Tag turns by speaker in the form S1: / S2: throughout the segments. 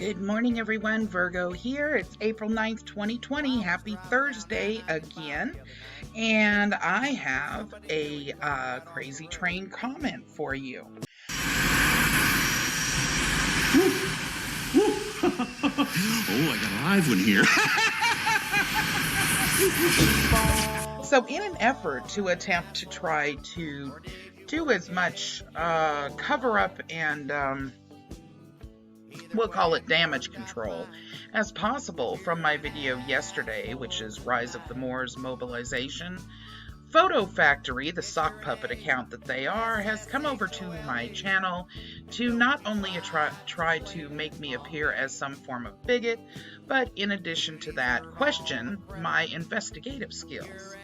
S1: Good morning, everyone. Virgo here. It's April 9th, 2020. Happy Thursday again. And I have a crazy train comment for you.
S2: Oh, I got a live one here.
S1: So in an effort to attempt to try to do as much cover up and we'll call it damage control as possible from my video yesterday, which is Rise of the Moors mobilization, PHOTOFACTOry, the sock puppet account that they are, has come over to my channel to not only try to make me appear as some form of bigot, but in addition to that, question my investigative skills.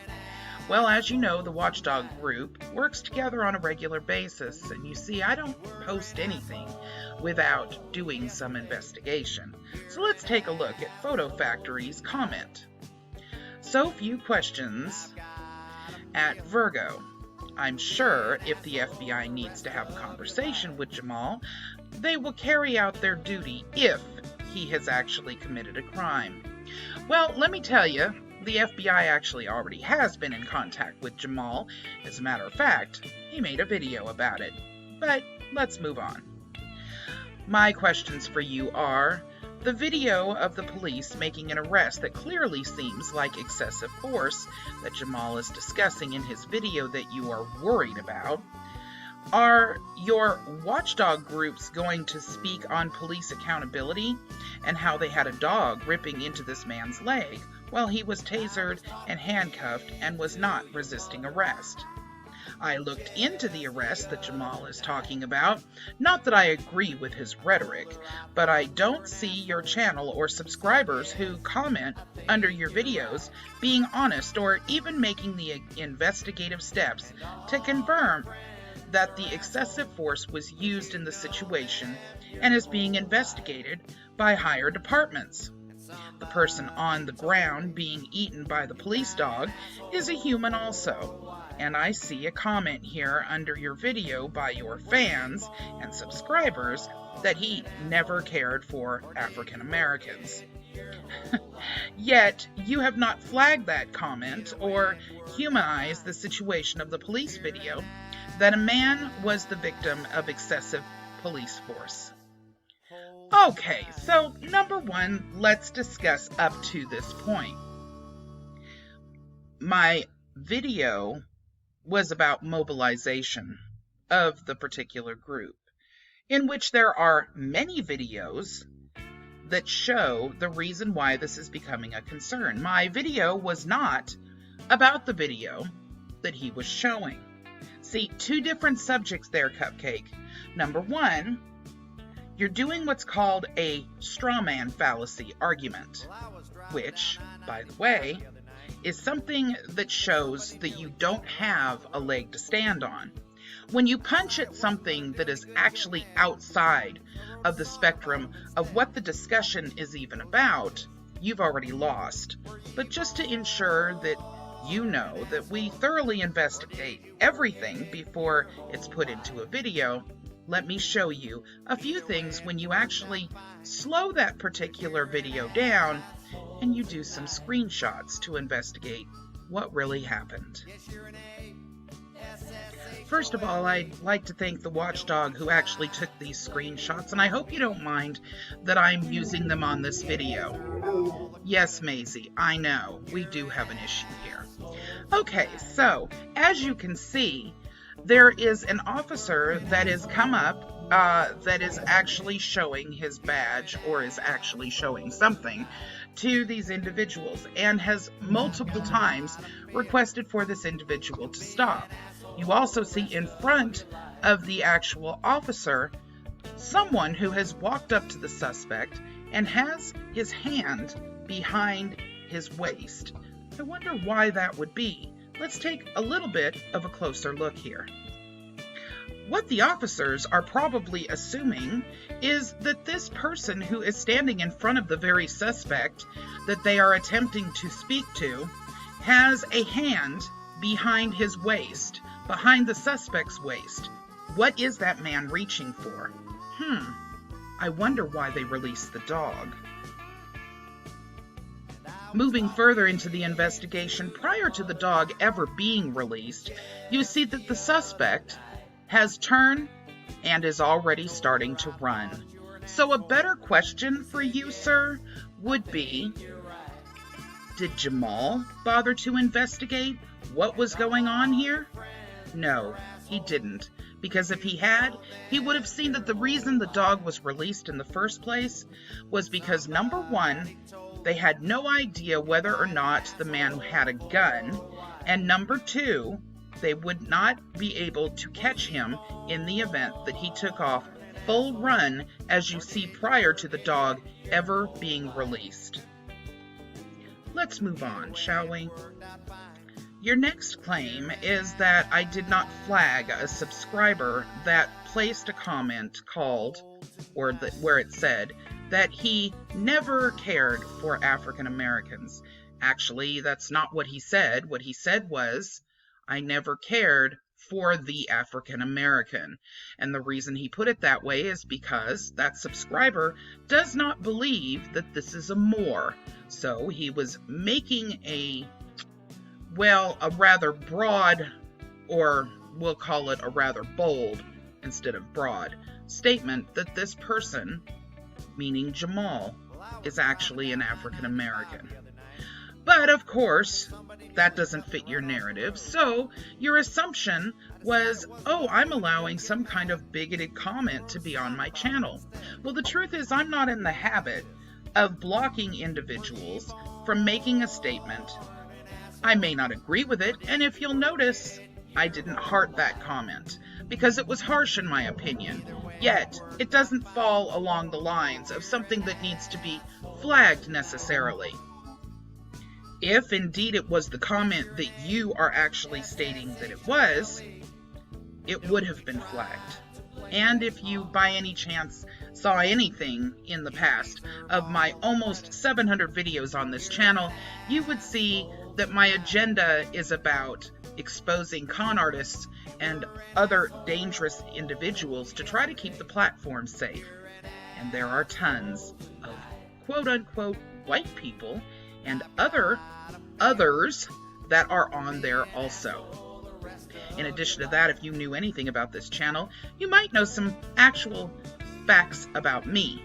S1: Well, as you know, the Watchdog group works together on a regular basis, and you see, I don't post anything without doing some investigation. So let's take a look at PHOTOFACTORY's comment. So few questions at Virgo. I'm sure if the FBI needs to have a conversation with Jamal, they will carry out their duty if he has actually committed a crime. Well, let me tell you, the FBI actually already has been in contact with Jamal. As a matter of fact, he made a video about it. But let's move on. My questions for you are, the video of the police making an arrest that clearly seems like excessive force that Jamal is discussing in his video that you are worried about. Are your watchdog groups going to speak on police accountability and how they had a dog ripping into this man's leg while he was tasered and handcuffed and was not resisting arrest? I looked into the arrest that Jamal is talking about. Not that I agree with his rhetoric, but I don't see your channel or subscribers who comment under your videos being honest or even making the investigative steps to confirm that the excessive force was used in the situation and is being investigated by higher departments. The person on the ground being eaten by the police dog is a human also. And I see a comment here under your video by your fans and subscribers that he never cared for African Americans. Yet, you have not flagged that comment or humanized the situation of the police video that a man was the victim of excessive police force. Okay, so number one, let's discuss up to this point. My video was about mobilization of the particular group, in which there are many videos that show the reason why this is becoming a concern. My video was not about the video that he was showing. See, two different subjects there, Cupcake. Number one, you're doing what's called a straw man fallacy argument, which, by the way, is something that shows that you don't have a leg to stand on. When you punch at something that is actually outside of the spectrum of what the discussion is even about, you've already lost. But just to ensure that you know that we thoroughly investigate everything before it's put into a video, let me show you a few things when you actually slow that particular video down and you do some screenshots to investigate what really happened. First of all, I'd like to thank the watchdog who actually took these screenshots, and I hope you don't mind that I'm using them on this video. Yes, Maisie, I know, we do have an issue here. Okay, so, as you can see, there is an officer that has come up that is actually showing his badge or is actually showing something to these individuals and has multiple times requested for this individual to stop. You also see in front of the actual officer someone who has walked up to the suspect and has his hand behind his waist. I wonder why that would be. Let's take a little bit of a closer look here. What the officers are probably assuming is that this person who is standing in front of the very suspect that they are attempting to speak to has a hand behind his waist, behind the suspect's waist. What is that man reaching for? I wonder why they released the dog. Moving further into the investigation, prior to the dog ever being released, you see that the suspect has turned and is already starting to run. So a better question for you, sir, would be, did Jamal bother to investigate what was going on here? No, he didn't. Because if he had, he would have seen that the reason the dog was released in the first place was because, number one, they had no idea whether or not the man had a gun, and number two, they would not be able to catch him in the event that he took off full run, as you see prior to the dog ever being released. Let's move on, shall we? Your next claim is that I did not flag a subscriber that placed a comment called, or where it said, that he never cared for African Americans. Actually, that's not what he said. What he said was, I never cared for the African American. And the reason he put it that way is because that subscriber does not believe that this is a Moor. So he was making a rather broad, or we'll call it a rather bold instead of broad, statement that this person, meaning Jamal, is actually an African American. But of course, that doesn't fit your narrative, so your assumption was, oh, I'm allowing some kind of bigoted comment to be on my channel. Well, the truth is, I'm not in the habit of blocking individuals from making a statement. I may not agree with it, and if you'll notice, I didn't heart that comment, because it was harsh in my opinion, yet it doesn't fall along the lines of something that needs to be flagged necessarily. If indeed it was the comment that you are actually stating that it was, it would have been flagged. And if you by any chance saw anything in the past of my almost 700 videos on this channel, you would see that my agenda is about exposing con artists and other dangerous individuals to try to keep the platform safe. And there are tons of quote-unquote white people and others that are on there also. In addition to that, if you knew anything about this channel, you might know some actual facts about me,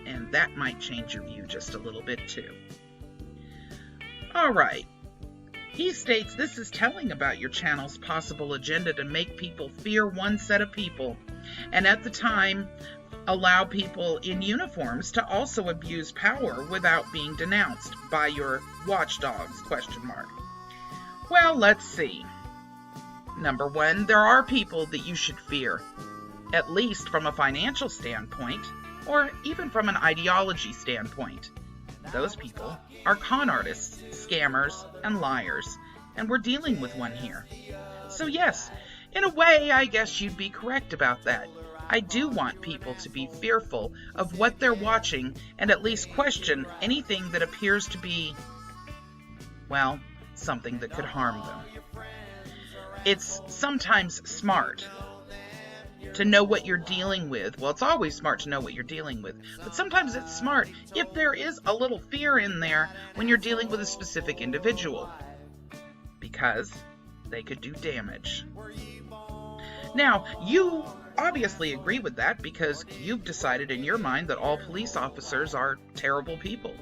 S1: and that might change your view just a little bit too. Alright, he states this is telling about your channel's possible agenda to make people fear one set of people, and at the time, allow people in uniforms to also abuse power without being denounced by your watchdogs, ? Well, let's see. Number one, there are people that you should fear, at least from a financial standpoint, or even from an ideology standpoint. Those people are con artists, scammers, and liars, and we're dealing with one here. So yes, in a way, I guess you'd be correct about that. I do want people to be fearful of what they're watching and at least question anything that appears to be, well, something that could harm them. It's sometimes smart to know what you're dealing with. Well, it's always smart to know what you're dealing with, but sometimes it's smart if there is a little fear in there when you're dealing with a specific individual, because they could do damage. Now, you obviously agree with that because you've decided in your mind that all police officers are terrible people,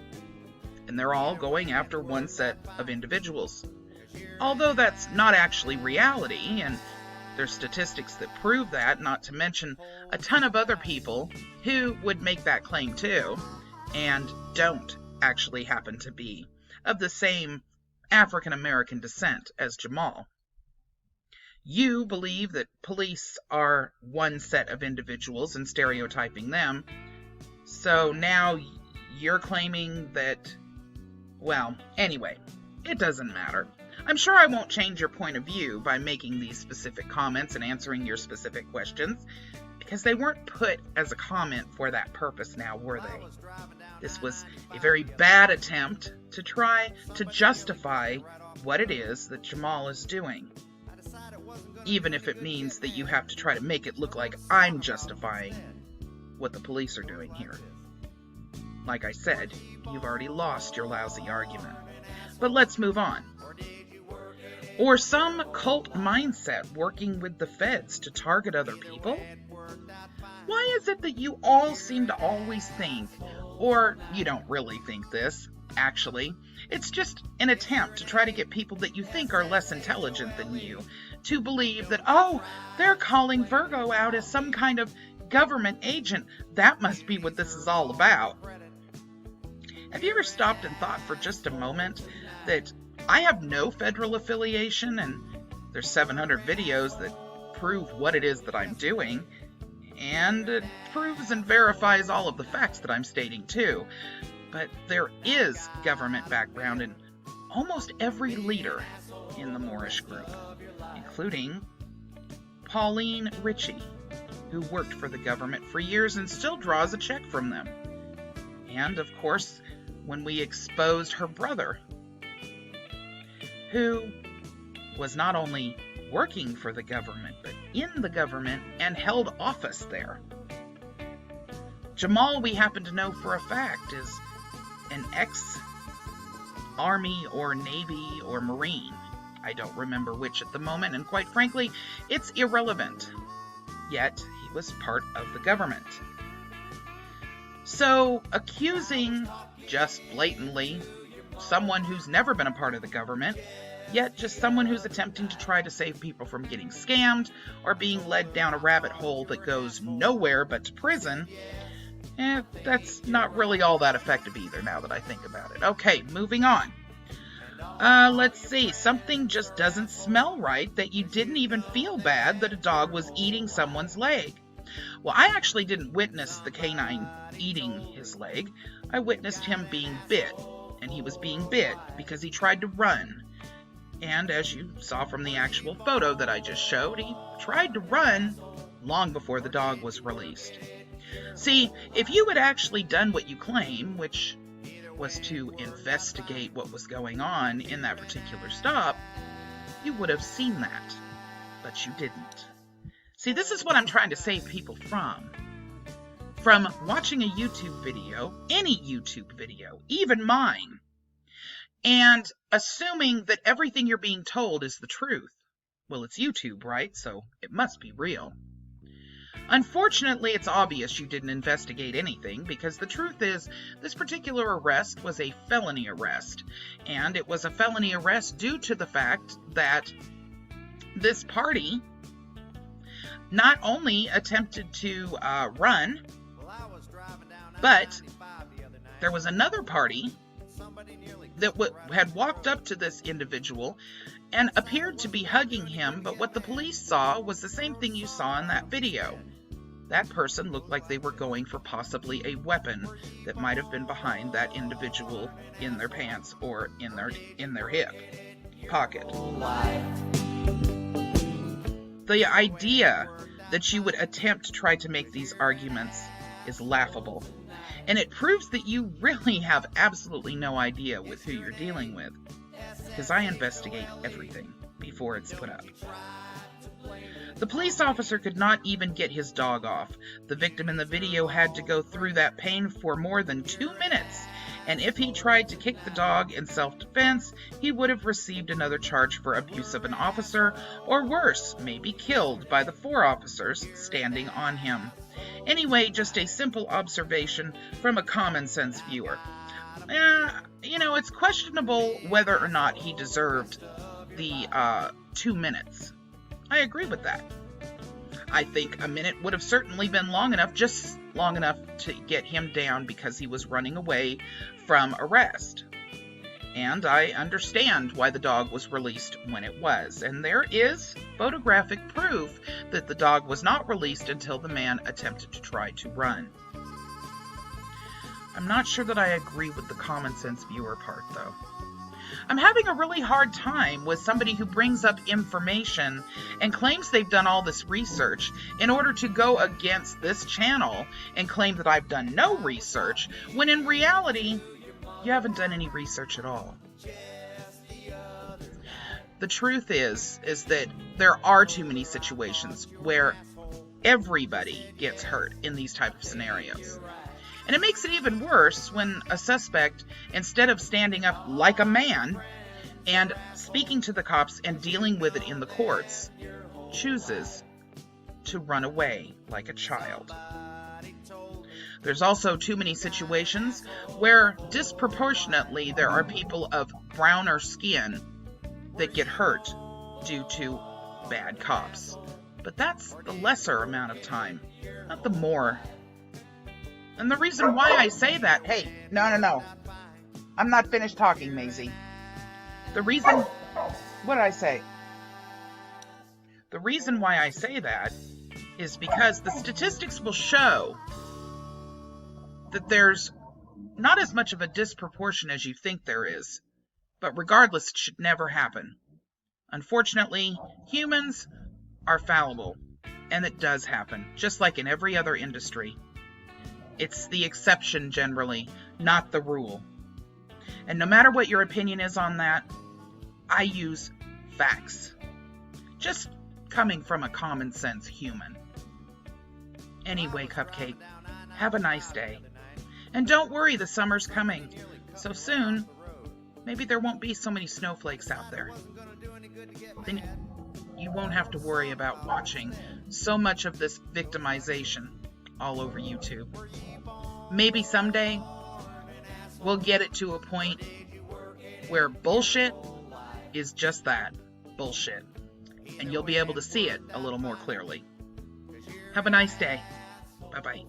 S1: and they're all going after one set of individuals. Although that's not actually reality, and there's statistics that prove that, not to mention a ton of other people who would make that claim too, and don't actually happen to be of the same African American descent as Jamal. You believe that police are one set of individuals and stereotyping them, so now you're claiming that, well, anyway, it doesn't matter. I'm sure I won't change your point of view by making these specific comments and answering your specific questions, because they weren't put as a comment for that purpose now, were they? This was a very bad attempt to try to justify what it is that Jamal is doing, even if it means that you have to try to make it look like I'm justifying what the police are doing here. Like I said, you've already lost your lousy argument. But let's move on. Or some cult mindset working with the feds to target other people? Why is it that you all seem to always think, or you don't really think this, actually, it's just an attempt to try to get people that you think are less intelligent than you to believe that, oh, they're calling Virgo out as some kind of government agent. That must be what this is all about. Have you ever stopped and thought for just a moment that I have no federal affiliation, and there's 700 videos that prove what it is that I'm doing, and it proves and verifies all of the facts that I'm stating too. But there is government background in almost every leader in the Moorish group, including Pauline Ritchie, who worked for the government for years and still draws a check from them. And, of course, when we exposed her brother, who was not only working for the government, but in the government and held office there. Jamal, we happen to know for a fact, is an ex-Army or Navy or Marine. I don't remember which at the moment, and quite frankly, it's irrelevant. Yet, he was part of the government. So, accusing just blatantly someone who's never been a part of the government, yet just someone who's attempting to try to save people from getting scammed or being led down a rabbit hole that goes nowhere but to prison, that's not really all that effective either, now that I think about it. Okay, moving on. Let's see. Something just doesn't smell right that you didn't even feel bad that a dog was eating someone's leg. Well, I actually didn't witness the canine eating his leg. I witnessed him being bit, and he was being bit because he tried to run. And as you saw from the actual photo that I just showed, he tried to run long before the dog was released. See, if you had actually done what you claim, which was to investigate what was going on in that particular stop, you would have seen that, but you didn't. See, this is what I'm trying to save people from. From watching a YouTube video, any YouTube video, even mine, and assuming that everything you're being told is the truth. Well, it's YouTube, right? So it must be real. Unfortunately, it's obvious you didn't investigate anything, because the truth is, this particular arrest was a felony arrest, and it was a felony arrest due to the fact that this party not only attempted to run, but there was another party that had walked up to this individual and appeared to be hugging him, but what the police saw was the same thing you saw in that video. That person looked like they were going for possibly a weapon that might have been behind that individual in their pants or in their hip pocket. The idea that you would attempt to try to make these arguments is laughable. And it proves that you really have absolutely no idea with who you're dealing with. Because I investigate everything before it's put up. The police officer could not even get his dog off. The victim in the video had to go through that pain for more than 2 minutes. And if he tried to kick the dog in self-defense, he would have received another charge for abuse of an officer, or worse, maybe killed by the 4 officers standing on him. Anyway, just a simple observation from a common-sense viewer. It's questionable whether or not he deserved the 2 minutes. I agree with that. I think a minute would have certainly been long enough, just long enough to get him down because he was running away from arrest. And I understand why the dog was released when it was. And there is photographic proof that the dog was not released until the man attempted to try to run. I'm not sure that I agree with the common sense viewer part, though. I'm having a really hard time with somebody who brings up information and claims they've done all this research in order to go against this channel and claim that I've done no research, when in reality, you haven't done any research at all. The truth is that there are too many situations where Everybody gets hurt in these type of scenarios. And it makes it even worse when a suspect, instead of standing up like a man and speaking to the cops and dealing with it in the courts, chooses to run away like a child. There's also too many situations where disproportionately there are people of browner skin that get hurt due to bad cops. But that's the lesser amount of time, not the more. And the reason why I say that, hey, no. I'm not finished talking, Maisie. The reason, what did I say? The reason why I say that is because the statistics will show that there's not as much of a disproportion as you think there is. But regardless, it should never happen. Unfortunately, humans are fallible, and it does happen, just like in every other industry. It's the exception generally, not the rule. And no matter what your opinion is on that, I use facts. Just coming from a common sense human. Anyway, Cupcake, have a nice day. And don't worry, the summer's coming. So soon, maybe there won't be so many snowflakes out there. Then you won't have to worry about watching so much of this victimization all over YouTube. Maybe someday we'll get it to a point where bullshit is just that, bullshit. And you'll be able to see it a little more clearly. Have a nice day. Bye-bye.